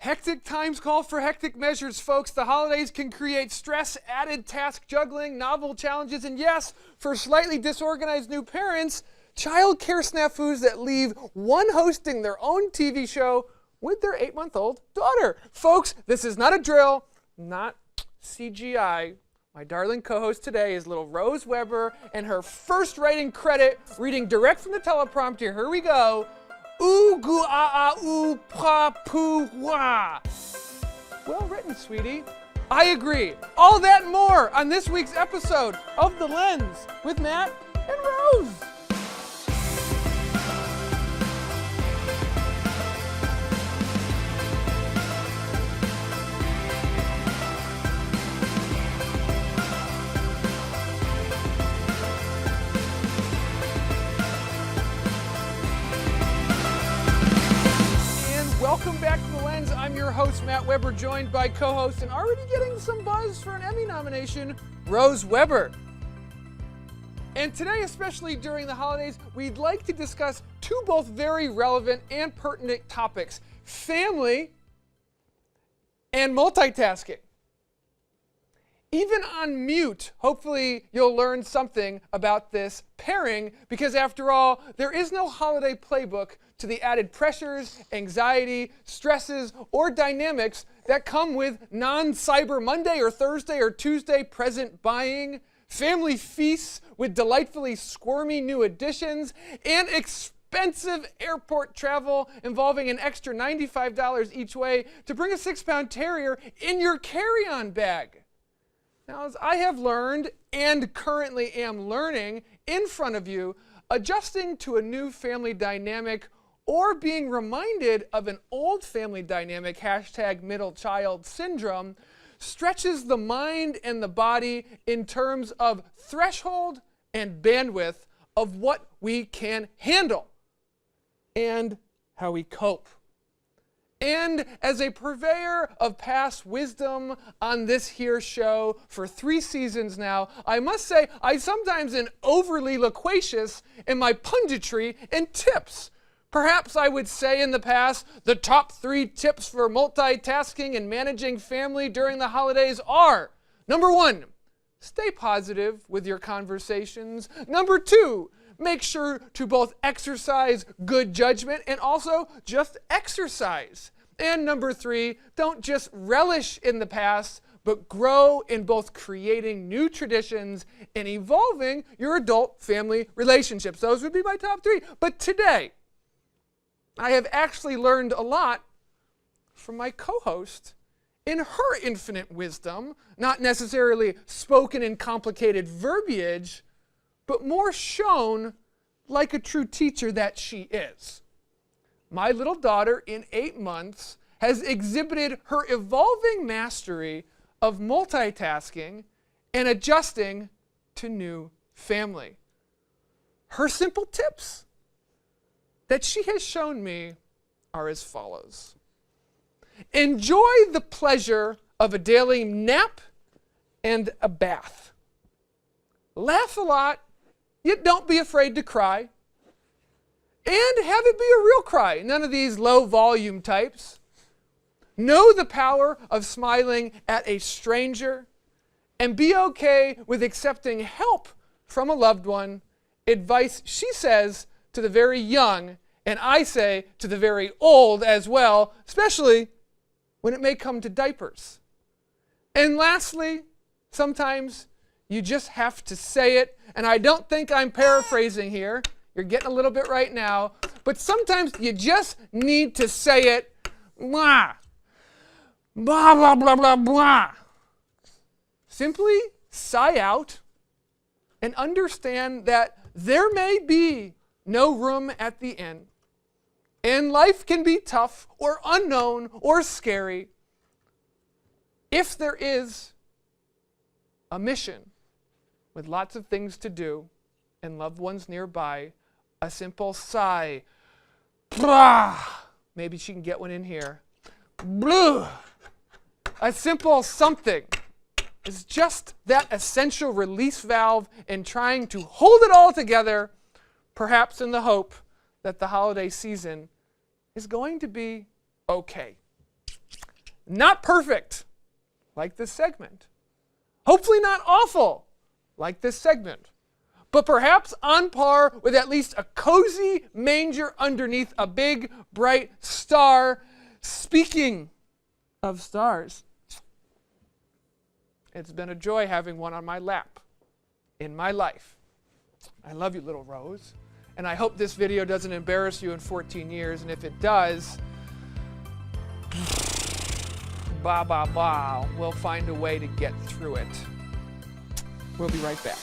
Hectic times call for hectic measures, folks. The holidays can create stress, added task juggling, novel challenges, and yes, for slightly disorganized new parents, childcare snafus that leave one hosting their own TV show with their 8-month-old daughter. Folks, this is not a drill, not CGI. My darling co-host today is little Rose Weber, and her first writing credit, reading direct from the teleprompter. Here we go. Ooh, goo, ah, ah, ooh, pa, poo, wah. Well written, sweetie. I agree. All that and more on this week's episode of The Lens with Matt and Rose. Welcome back to The Lens. I'm your host, Matt Weber, joined by co-host and already getting some buzz for an Emmy nomination, Rose Weber. And today, especially during the holidays, we'd like to discuss two both very relevant and pertinent topics: family and multitasking. Even on mute, hopefully you'll learn something about this pairing, because after all, there is no holiday playbook to the added pressures, anxiety, stresses, or dynamics that come with non-Cyber Monday or Thursday or Tuesday present buying, family feasts with delightfully squirmy new additions, and expensive airport travel involving an extra $95 each way to bring a 6-pound terrier in your carry-on bag. Now, as I have learned and currently am learning in front of you, adjusting to a new family dynamic or being reminded of an old family dynamic, #middle child syndrome, stretches the mind and the body in terms of threshold and bandwidth of what we can handle and how we cope. And as a purveyor of past wisdom on this here show for 3 seasons now, I must say I sometimes am overly loquacious in my punditry and tips. Perhaps I would say in the past, the top 3 tips for multitasking and managing family during the holidays are: number 1, stay positive with your conversations. Number 2, make sure to both exercise good judgment and also just exercise. And number 3, don't just relish in the past, but grow in both creating new traditions and evolving your adult family relationships. Those would be my top 3. But today, I have actually learned a lot from my co-host in her infinite wisdom, not necessarily spoken in complicated verbiage, but more shown like a true teacher that she is. My little daughter in 8 months has exhibited her evolving mastery of multitasking and adjusting to new family. Her simple tips that she has shown me are as follows. Enjoy the pleasure of a daily nap and a bath. Laugh a lot, yet don't be afraid to cry. And have it be a real cry, none of these low volume types. Know the power of smiling at a stranger, and be okay with accepting help from a loved one. Advice, she says, to the very young, and I say to the very old as well, especially when it may come to diapers. And lastly, sometimes you just have to say it, and I don't think I'm paraphrasing here. You're getting a little bit right now, but sometimes you just need to say it. Blah, blah, blah, blah, blah, blah. Simply sigh out and understand that there may be no room at the end, and life can be tough or unknown or scary. If there is a mission with lots of things to do and loved ones nearby, a simple sigh, blah, maybe she can get one in here, blah, a simple something is just that essential release valve in trying to hold it all together, perhaps in the hope that the holiday season is going to be okay. Not perfect, like this segment. Hopefully not awful, like this segment. But perhaps on par with at least a cozy manger underneath a big, bright star. Speaking of stars, it's been a joy having one on my lap in my life. I love you, little Rose. And I hope this video doesn't embarrass you in 14 years. And if it does, we'll find a way to get through it. We'll be right back.